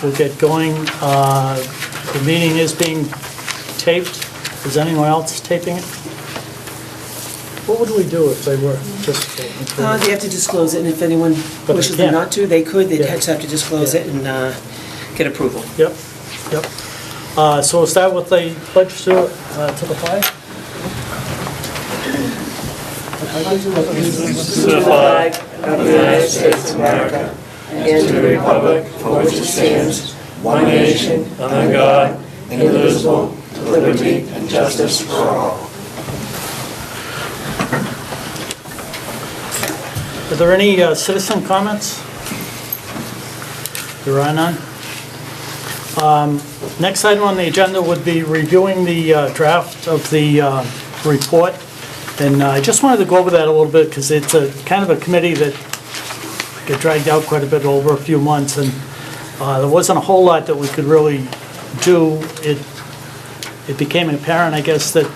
We'll get going. The meeting is being taped. Is anyone else taping it? What would we do if they were just... They have to disclose it, and if anyone But wishes they them can't. not to, they could. They'd Yeah. just have to disclose Yeah. it and get approval. Yep, yep. So we'll start with the pledge to the flag. To the flag of the United States of America and to the republic for which it stands, one nation, under God, indivisible, with liberty and justice for all. Are there any citizen comments? There are none. Next item on the agenda would be reviewing the draft of the report. And I just wanted to go over that a little bit because it's a kind of a committee that got dragged out quite a bit over a few months, and there wasn't a whole lot that we could really do. It became apparent, I guess, that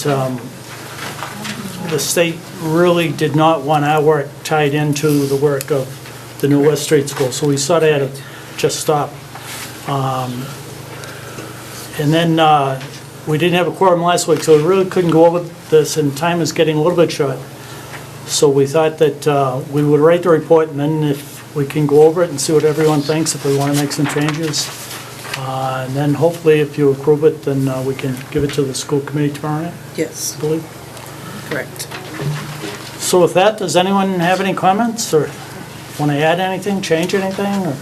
the state really did not want our work tied into the work of the new West Street School, so we sort of had to just stop. And then we didn't have a quorum last week, so we really couldn't go over this, and time is getting a little bit short. So we thought that we would write the report, and then if we can go over it and see what everyone thinks, if we want to make some changes. And then hopefully, if you approve it, then we can give it to the school committee tomorrow night, Yes, I believe. correct. So with that, does anyone have any comments, or want to add anything, change anything? Or?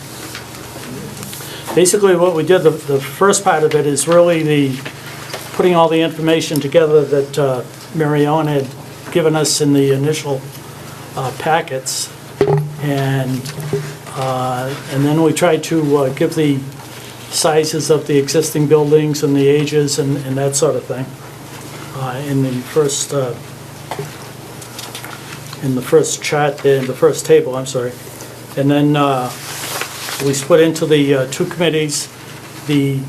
Basically, what we did, the first part of it is really the putting all the information together that Mary Ellen had given us in the initial packets, and then we tried to give the sizes of the existing buildings and the ages and that sort of thing in the first chart, in the first table, I'm sorry. And then we split into the two committees. The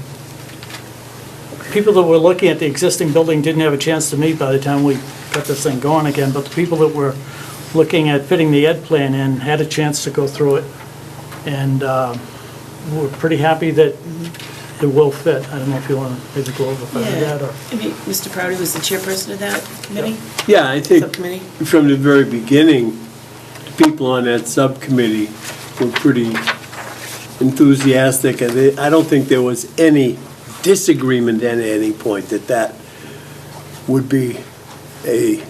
people that were looking at the existing building didn't have a chance to meet by the time we got this thing going again, but the people that were looking at fitting the ed plan in had a chance to go through it, and we're pretty happy that it will fit. I don't know if you want to maybe go over that, or... I mean, Mr. Proudy was the chairperson of that committee? Yeah, I think Subcommittee? from the very beginning, the people on that subcommittee were pretty enthusiastic, and I don't think there was any disagreement at any point that would be a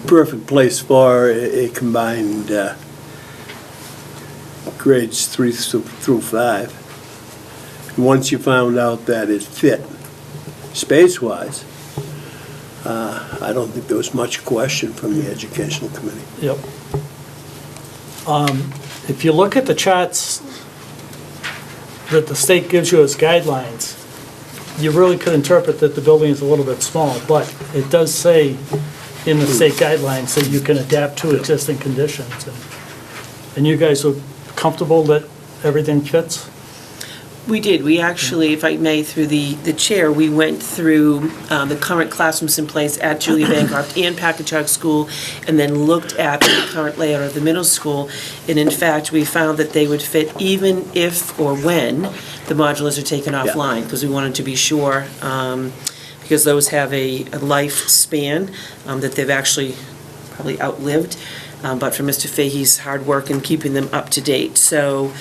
perfect place for a combined grades 3 through 5. Once you found out that it fit space-wise, I don't think there was much question from the Educational Committee. Yep. If you look at the charts that the state gives you as guidelines, you really could interpret that the building is a little bit small, but it does say in the state guidelines that you can adapt to existing conditions. And you guys are comfortable that everything fits? We did. We actually, if I may, through the chair, we went through the current classrooms in place at Julia Bancroft and Packagug School, and then looked at the current layout of the middle school. And in fact, we found that they would fit even if or when the modulars are taken offline, because we wanted to be sure, because those have a lifespan that they've actually probably outlived. But for Mr. Fahey's hard work in keeping them up to date. So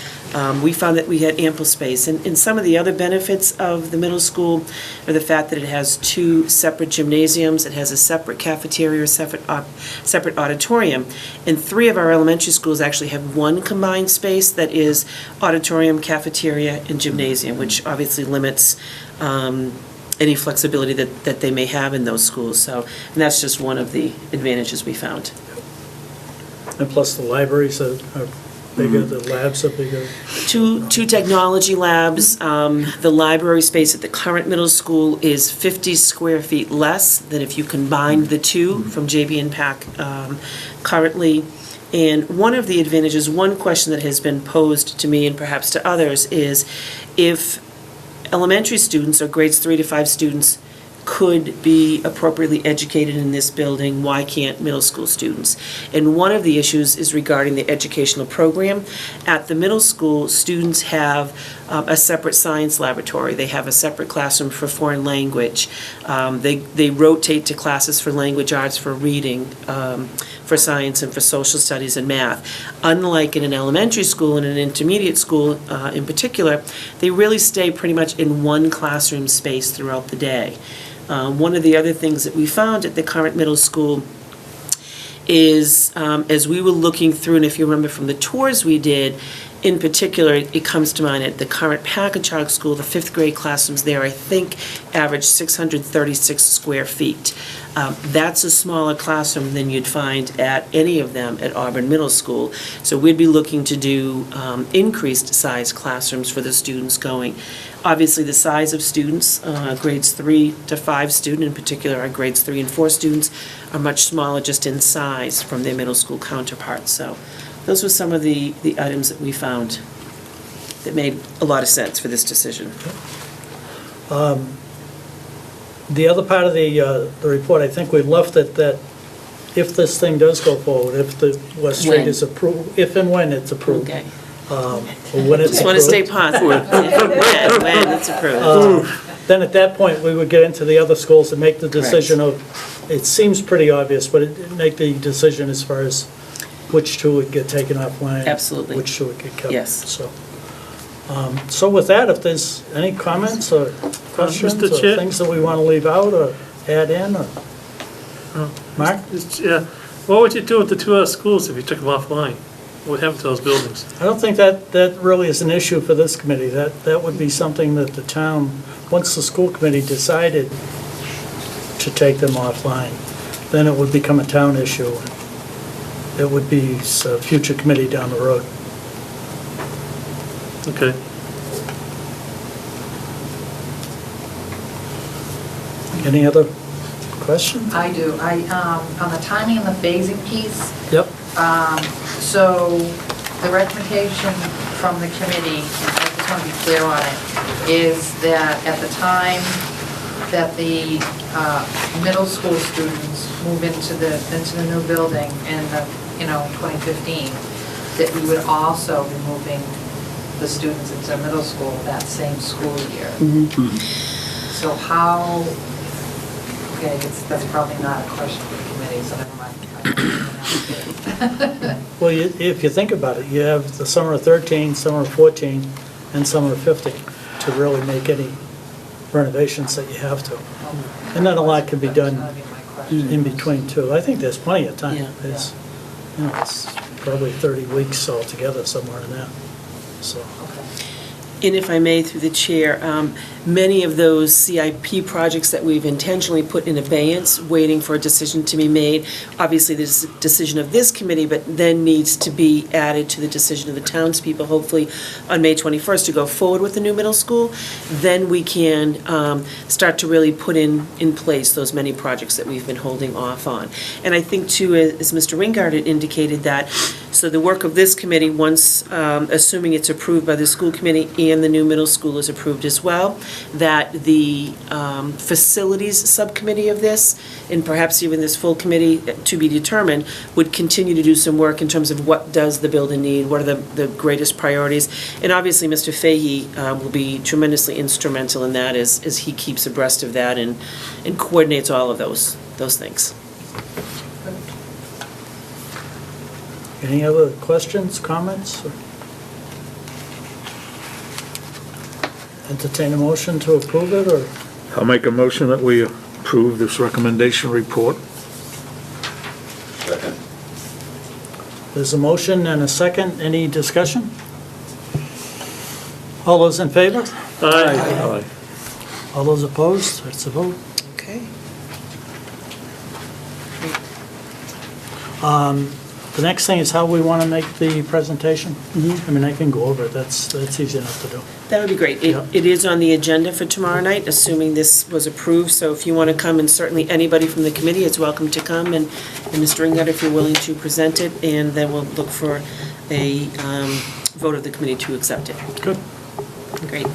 we found that we had ample space. And some of the other benefits of the middle school are the fact that it has 2 separate gymnasiums, it has a separate cafeteria, a separate auditorium, and 3 of our elementary schools actually have 1 combined space that is auditorium, cafeteria, and gymnasium, which obviously limits any flexibility that they may have in those schools. So, and that's just one of the advantages we found. And plus the libraries are bigger, the labs are bigger. Two technology labs. The library space at the current middle school is 50 square feet less than if you combined the two from JB and Pack currently. And one of the advantages, one question that has been posed to me and perhaps to others is if elementary students or grades 3 to 5 students could be appropriately educated in this building, why can't middle school students? And one of the issues is regarding the educational program. At the middle school, students have a separate science laboratory. They have a separate classroom for foreign language. They rotate to classes for language arts, for reading, for science, and for social studies and math. Unlike in an elementary school and an intermediate school in particular, they really stay pretty much in one classroom space throughout the day. One of the other things that we found at the current middle school is, as we were looking through, and if you remember from the tours we did, in particular, it comes to mind at the current Packagug School, the fifth grade classrooms there, I think, average 636 square feet. That's a smaller classroom than you'd find at any of them at Auburn Middle School. So we'd be looking to do increased size classrooms for the students going. Obviously, the size of students, grades 3 to 5 student in particular, our grades 3 and 4 students are much smaller just in size from their middle school counterparts. So those were some of the items that we found that made a lot of sense for this decision. The other part of the report, I think we left it that if this thing does go forward, if the West Street When? is approved, if and when it's approved. Okay. Or when it's Just want to stay approved, positive. Yeah, when it's approved. then at that point, we would get into the other schools and make the decision of, it seems pretty obvious, but make the decision as far as which two would get taken offline. Absolutely. Which two would get kept. Yes. So with that, if there's any comments or questions Mr. or Chair? things that we want to leave out or add in, or, Mark? Yeah, what would you do with the 2 other schools if you took them offline? What would happen to those buildings? I don't think that really is an issue for this committee. That would be something that the town, once the school committee decided to take them offline, then it would become a town issue. It would be a future committee down the road. Okay. Any other questions? I do. On the timing and the phasing piece, Yep. so the recommendation from the committee, I just want to be clear on it, is that at the time that the middle school students move into the new building in the, 2015, that we would also be moving the students into middle school that same school year. So how, okay, that's probably not a question for the committee, so never mind. Well, if you think about it, you have the summer of 13, summer of 14, and summer of 15 to really make any renovations that you have to. And then a lot can be done in between too. I think there's plenty of time. Yeah. It's probably 30 weeks altogether, somewhere in there, so. And if I may, through the chair, many of those CIP projects that we've intentionally put in abeyance, waiting for a decision to be made, obviously there's a decision of this committee, but then needs to be added to the decision of the townspeople, hopefully on May 21st, to go forward with the new middle school. Then we can start to really put in place those many projects that we've been holding off on. And I think too, as Mr. Ringard had indicated, that so the work of this committee, once, assuming it's approved by the school committee and the new middle school is approved as well, that the facilities subcommittee of this, and perhaps even this full committee to be determined, would continue to do some work in terms of what does the building need, what are the greatest priorities. And obviously, Mr. Fahey will be tremendously instrumental in that as he keeps abreast of that and coordinates all of those things. Any other questions, comments? Entertain a motion to approve it, or? I'll make a motion that we approve this recommendation report. Second. There's a motion and a second. Any discussion? All those in favor? Aye. All those opposed? It's a vote. Okay. The next thing is how we want to make the presentation. I mean, I can go over it. That's easy enough to do. That would be great. Yeah. It is on the agenda for tomorrow night, assuming this was approved, so if you want to come, and certainly anybody from the committee is welcome to come, and Mr. Ringard, if you're willing to present it, and then we'll look for a vote of the committee to accept it. Good. Great.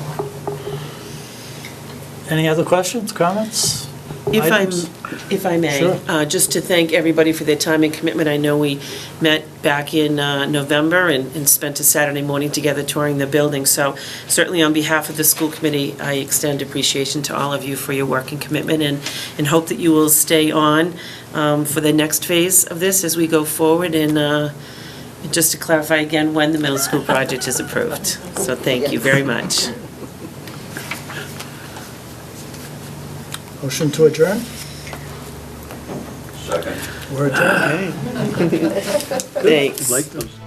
Any other questions, comments? items? If I may, Sure. just to thank everybody for their time and commitment. I know we met back in November and spent a Saturday morning together touring the building. So certainly on behalf of the school committee, I extend appreciation to all of you for your work and commitment, and hope that you will stay on for the next phase of this as we go forward. And just to clarify again, when the middle school project is approved. So thank you very much. Motion to adjourn? Second. We're adjourned. Thanks. Like those.